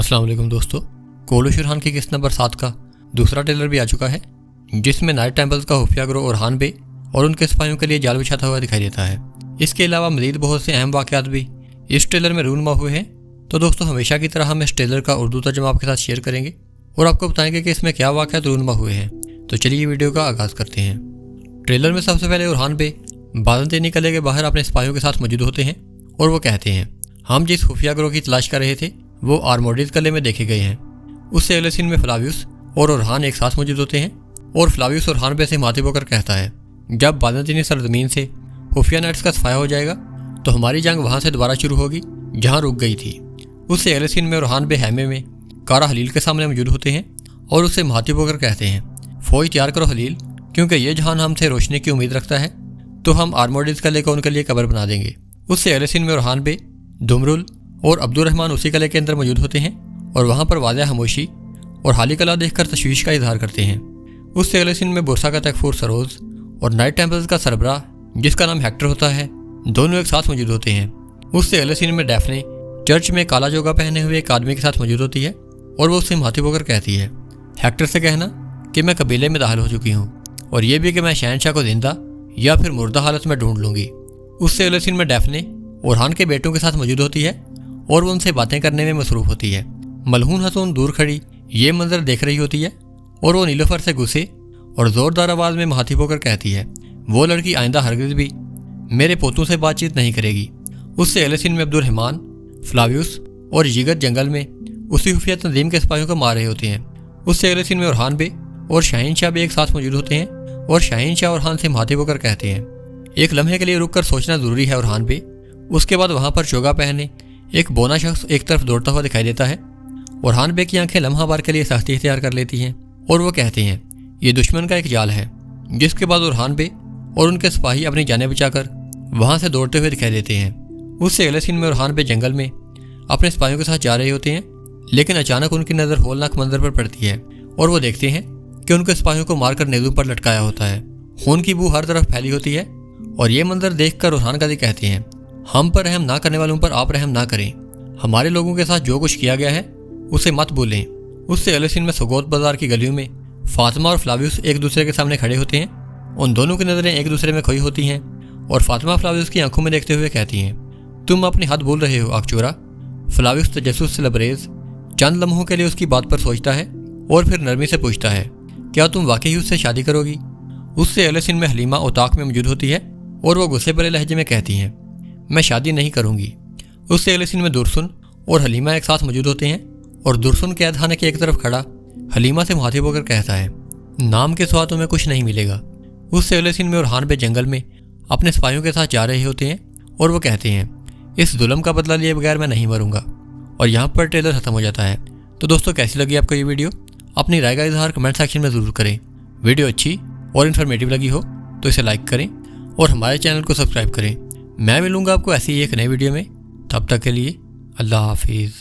अस्सलाम वालेकुम दोस्तों। कोलो शिरहान की किस्त नंबर 7 का दूसरा ट्रेलर भी आ चुका है, जिसमें नाइट टेम्पल्स का खुफिया गिरोह ओरहान बे और उनके सिपाहियों के लिए जाल बिछाता हुआ दिखाई देता है। इसके अलावा मज़ीद बहुत से अहम वाक़यात भी इस ट्रेलर में रूनुमा हुए हैं। तो दोस्तों, हमेशा की तरह हम इस ट्रेलर का उर्दू तर्जुमा आपके साथ शेयर करेंगे और आपको बताएंगे कि इसमें क्या वाक़यात रूनुमा हुए हैं। तो चलिए वीडियो का आगाज़ करते हैं। ट्रेलर में सबसे पहले ओरहान बे बाज़ंतीनी किले के बाहर अपने सिपाहियों के साथ मौजूद होते हैं और वो कहते हैं, हम जिस खुफिया गिरोह की तलाश कर रहे थे वो आर्मोडीज किले में देखे गए हैं। उससे अगले सीन में फ्लावियस और ओरहान एक साथ मौजूद होते हैं और फ्लावियस ओरहान बे से माथे होकर कहता है, जब बाज़ंतीनी सरजमीन से खुफिया नाइट्स का सफाया हो जाएगा तो हमारी जंग वहाँ से दोबारा शुरू होगी जहाँ रुक गई थी। उससे अगले सीन में ओरहान बे हैमे में कारा हलील के सामने मौजूद होते हैं और उससे मुखातिब होकर कहते हैं, फौज तैयार करो हलील, क्योंकि ये जहान हमसे रोशनी की उम्मीद रखता है तो हम आर्मोडीज किले को उनके लिए कब्र बना देंगे। उससे अगले सीन में ओरहान बे दुमरुल और अब्दुर्रहमान उसी किले के अंदर मौजूद होते हैं और वहाँ पर वाज़ह खामोशी और हाली कला देखकर तशवीश का इजहार करते हैं। उससे अगले सीन में बुरसा का तकफूर सरोज और नाइट टेम्पल्स का सरबराह जिसका नाम हेक्टर होता है, दोनों एक साथ मौजूद होते हैं। उससे अगले सीन में डैफने चर्च में काला जोगा पहने हुए एक आदमी के साथ मौजूद होती है और वो उससे मुखातिब होकर कहती है, हेक्टर से कहना कि मैं कबीले में दाखिल हो चुकी हूँ और ये भी कि मैं शहनशाह को जिंदा या फिर मुर्दा हालत में ढूंढ लूँगी। उससे अगले सीन में डैफने ओरहान के बेटों के साथ मौजूद होती है और वो उनसे बातें करने में मसरूफ़ होती है। मलहून हसून दूर खड़ी ये मंजर देख रही होती है और वो नीलोफर से गुस्से और ज़ोरदार आवाज़ में मुखातिब होकर कहती है, वो लड़की आइंदा हरगिज़ भी मेरे पोतों से बातचीत नहीं करेगी। उससे अगले सीन में अब्दुर्रहमान, फ्लावियस और जिगर जंगल में उसी खुफिया तंजीम के सिपाहियों को मार रहे होते हैं। उससे अगले सीन में ओरहान बे और शाहीन शाह भी एक साथ मौजूद होते हैं और शाहीन शाह ओरहान से मुखातिब होकर कहते हैं, एक लम्हे के लिए रुक कर सोचना ज़रूरी है ओरहान बे। उसके बाद वहाँ पर चोगा पहने एक बोना शख्स एक तरफ दौड़ता हुआ दिखाई देता है। ओरहान बे की आंखें लम्हा बार के लिए सख्ती इख्तियार कर लेती हैं और वो कहते हैं, ये दुश्मन का एक जाल है। जिसके बाद ओरहान बे और उनके सिपाही अपनी जानें बचाकर वहाँ से दौड़ते हुए दिखाई देते हैं। उससे अगले सीन में ओरहान बे जंगल में अपने सिपाहियों के साथ जा रहे होते हैं, लेकिन अचानक उनकी नज़र होलनाक मंजर पर पड़ती है और वो देखते हैं कि उनके सिपाहियों को मारकर नेज़ों पर लटकाया होता है। खून की बू हर तरफ फैली होती है और ये मंजर देखकर ओरहान गाजी कहते हैं, हम पर रहम ना करने वालों पर आप रहम ना करें। हमारे लोगों के साथ जो कुछ किया गया है उसे मत भूलें। उससे अगले सीन में सगोत बाजार की गलियों में फातिमा और फ्लावियस एक दूसरे के सामने खड़े होते हैं। उन दोनों की नज़रें एक दूसरे में खोई होती हैं और फातिमा फ्लावियस की आंखों में देखते हुए कहती हैं, तुम अपनी हद भूल रहे हो आगचोरा। फ्लावियस तजस्सुस से लबरेज चंद लम्हों के लिए उसकी बात पर सोचता है और फिर नरमी से पूछता है, क्या तुम वाकई उससे शादी करोगी? उससे अगले सीन में हलीमा ओताक में मौजूद होती है और वो गुस्से भरे लहजे में कहती हैं, मैं शादी नहीं करूँगी। उससे अगले सीन में दुरसुन और हलीमा एक साथ मौजूद होते हैं और दुरसुन कैद खाने की एक तरफ खड़ा हलीमा से मुखातिब होकर कहता है, नाम के सिवा तुम्हें कुछ नहीं मिलेगा। उससे अगले सीन में ओरहान बे जंगल में अपने सिपाहियों के साथ जा रहे होते हैं और वो कहते हैं, इस जुल्म का बदला लिए बगैर मैं नहीं मरूंगा। और यहाँ पर ट्रेलर खत्म हो जाता है। तो दोस्तों, कैसी लगी आपको ये वीडियो? अपनी राय का इजहार कमेंट सेक्शन में ज़रूर करें। वीडियो अच्छी और इन्फॉर्मेटिव लगी हो तो इसे लाइक करें और हमारे चैनल को सब्सक्राइब करें। मैं मिलूंगा आपको ऐसी ही एक नई वीडियो में। तब तक के लिए अल्लाह हाफिज़।